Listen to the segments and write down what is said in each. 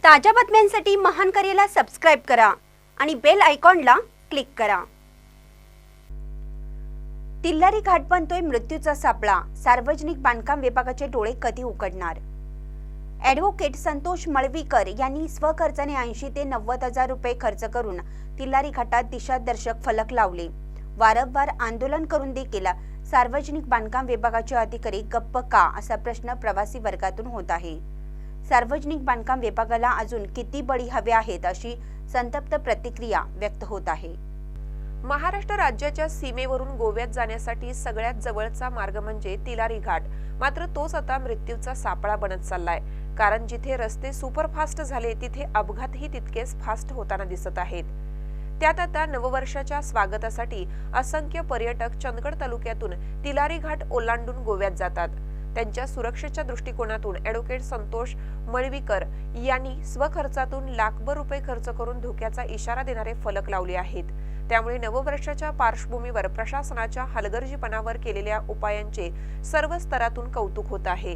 ताज्या बातम्यांसाठी महान करेला सबस्क्राइब करा आणि बेल आयकॉनला क्लिक करा। तिल्लारी घाट बनतोय मृत्यूचा सापळा, सार्वजनिक बांधकाम विभागाचे डोळे कधी उघडणार? ॲडव्होकेट संतोष मळवीकर यांनी स्वखर्चाने 80 ते 90 हजार रुपये खर्च करून तिल्लारी घाटात दिशादर्शक फलक लावले। वारंवार आंदोलन करून देखील सार्वजनिक बांधकाम विभागाचे अधिकारी गप्प का, असा प्रश्न प्रवासी वर्गातून होत आहे। सार्वजनिक बांधकाम विभागाला अजून किती बळी हवे आहेत, अशी संतप्त प्रतिक्रिया व्यक्त होत आहे। महाराष्ट्र राज्याच्या सीमेवरून गोव्यात जाण्यासाठी सगळ्यात जवळचा मार्ग म्हणजे तिलारी घाट, मात्र तोच आता मृत्यूचा सापळा बनत चाललाय। कारण जिथे रस्ते सुपरफास्ट झाले तिथे अपघातही तितकेच फास्ट होताना दिसत आहेत। त्यात आता नववर्षाच्या स्वागतासाठी असंख्य पर्यटक चंदगड तालुक्यातून तिलारी घाट ओलांडून गोव्यात जातात। त्यांच्या सुरक्षेच्या दृष्टिकोनातून ॲडव्होकेट संतोष मळवीकर यांनी स्वखर्चातून लाखभर रुपये खर्च करून धोक्याचा इशारा देणारे फलक लावले आहेत। त्यामुळे नववर्षाच्या पार्श्वभूमीवर प्रशासनाच्या हलगर्जीपणावर केलेल्या उपायांचे सर्व स्तरातून कौतुक होत आहे।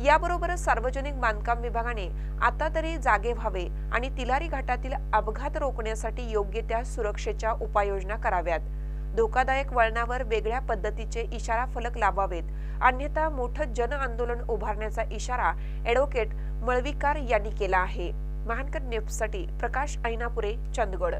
याबरोबरच सार्वजनिक बांधकाम विभागाने आता तरी जागे व्हावे आणि तिलारी घाटातील अपघात रोखण्यासाठी योग्य त्या सुरक्षेच्या उपाययोजना कराव्यात। धोकादायक वळणावर वेगळ्या पद्धतीचे इशारा फलक लावावेत, अन्यथा मोठं जन आंदोलन उभारण्याचा इशारा ॲडव्होकेट मळवीकर यांनी केला आहे। महानकर न्यूजसाठी प्रकाश ऐनापुरे, चंदगड।